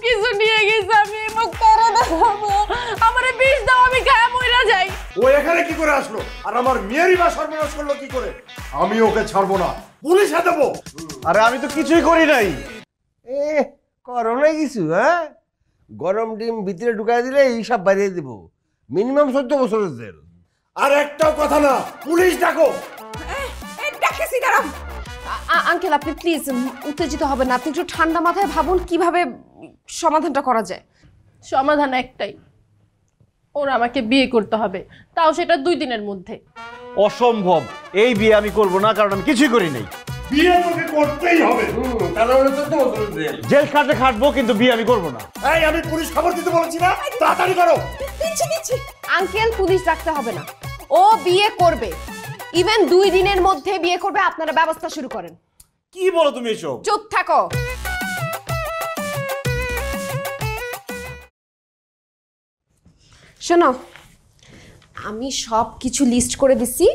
কিছু নিয়ে গেছে, আমি মুখ করে দেখাবো, আমারে বিষ দাও, আমি গায়ে মইরা যাই। ও এখানে কি করে আসলো আর আমার মেয়েরই বা সর্বনাশ করলো কি করে? আমি ওকে ছাড়বো না, পুলিশে দেবো। আরে আমি তো কিছুই করি নাই। করো না কিছু, হ্যাঁ? গরম ডিম ভিতরে ঢুকাই দিলে এইসব বাড়িয়ে দিব। মিনিমাম 14 বছরের জেল। আর একটাও কথা না, পুলিশ ডাকো। ডাকেছি, দাঁড়াও। আঙ্কেল আপনি প্লিজ উত্তেজিত হবেন না, আপনি একটু ঠান্ডা মাথায় ভাবুন কিভাবে সমাধানটা করা যায়। সমাধান একটাই, ওর আমাকে বিয়ে করতে হবে, তাও সেটা 2 দিনের মধ্যে। অসম্ভব, এই বিয়ে আমি করব না, কারণ আমি কিছুই করি নাই। বিয়ে তোকে করতেই হবে। তাহলে 14 বছরের জেল। জেল খাটে খাটবো, কিন্তু বিয়ে আমি করব না। এই আমি পুলিশ খবর দিতে বলেছি না, তাড়াতাড়ি করো। আঙ্কেল পুলিশ রাখতে হবে না, ও বিয়ে করবে, ইভেন 2 দিনের মধ্যে বিয়ে করবে। আপনারা ব্যবস্থা শুরু করেন। কি বলো তুমি এসব? চুপ থাকো। শোনো, আমি সব কিছু লিস্ট করে দিছি,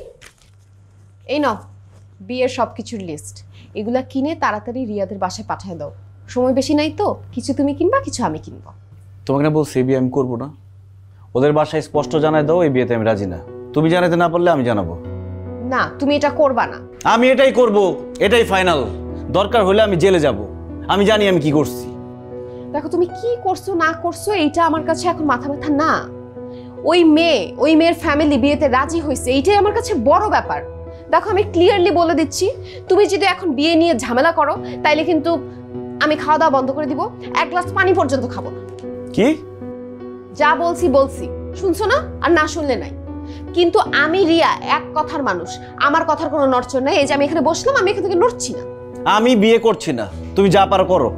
এই নাও বিয়ের সব কিছুর লিস্ট। এগুলা কিনে তাড়াতাড়ি রিয়াদের বাসায় পাঠিয়ে দাও। সময় বেশি নাই তো, কিছু তুমি কিনবা, কিছু আমি কিনবো। তোমাকে না বলছি বিয়ে আমি করবো না? ওদের বাসায় স্পষ্ট জানাই দাও এই বিয়েতে আমি রাজি না। তুমি জানাতে না পারলে আমি জানাবো। না, তুমি এটা করবা না। আমি এটাই করব, এটাই ফাইনাল। দরকার হলে আমি জেলে যাব, আমি জানি আমি কি করছি। দেখো তুমি কি করছো না করছো এইটা আমার কাছে এখন মাথা ব্যথা না। ওই মেয়ের ফ্যামিলি বিয়েতে রাজি হয়েছে, এইটাই আমার কাছে বড় ব্যাপার। দেখো আমি ক্লিয়ারলি বলে দিচ্ছি, তুমি যদি এখন বিয়ে নিয়ে ঝামেলা করো তাইলে কিন্তু আমি খাওয়া দাওয়া বন্ধ করে দিব, 1 গ্লাস পানি পর্যন্ত খাবো না। কি? যা বলছি শুনছো না? আর না শুনলে নাই। কিন্তু আমি রিয়া এক কথার মানুষ, আমার কথার কোনো নড়চড় নাই। এই যে আমি এখানে বসলাম, আমি এখান থেকে নড়ছি না। আমি বিয়ে করছি না, তুমি যা পারো করো।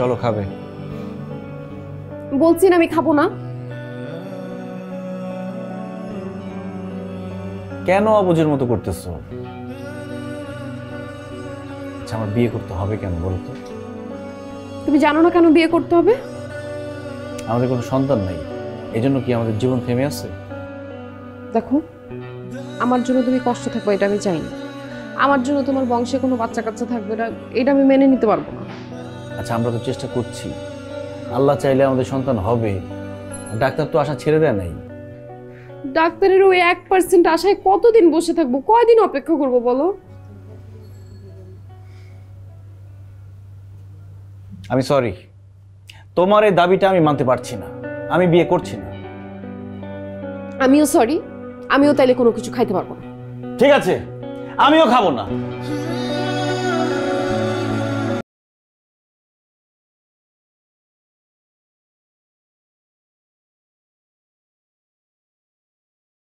চলো খাবে। বলছি না আমি খাবো না। কেন অবুঝের মতো করতেছো? আচ্ছা আমার বিয়ে করতে হবে কেন বলো তো? তুমি জানো না কেন বিয়ে করতে হবে? আমাদের কোনো সন্তান নাই, এই জন্য কি আমাদের জীবন থেমে আছে? দেখো, আমার জন্য তুমি কষ্ট থাকবে এটা আমি চাই না। আমার জন্য তোমার বংশে কোনো বাচ্চা কাচ্চা থাকবে না, এটা আমি মেনে নিতে পারবো না। আচ্ছা আমরা তো চেষ্টা করছি, আল্লাহ চাইলে আমাদের সন্তান হবে। ডাক্তার তো আশা ছেড়ে দেয় নাই। ডাক্তারের ওই 1% আশায় কতদিন বসে থাকবো, কয়দিন অপেক্ষা করবো বলো? আমি সরি, তোমার এই দাবিটা আমি মানতে পারছি না, আমি বিয়ে করছি না। আমিও সরি, আমিও তাইলে কোনো কিছু খাইতে পারবো না। ঠিক আছে, আমিও খাবো না।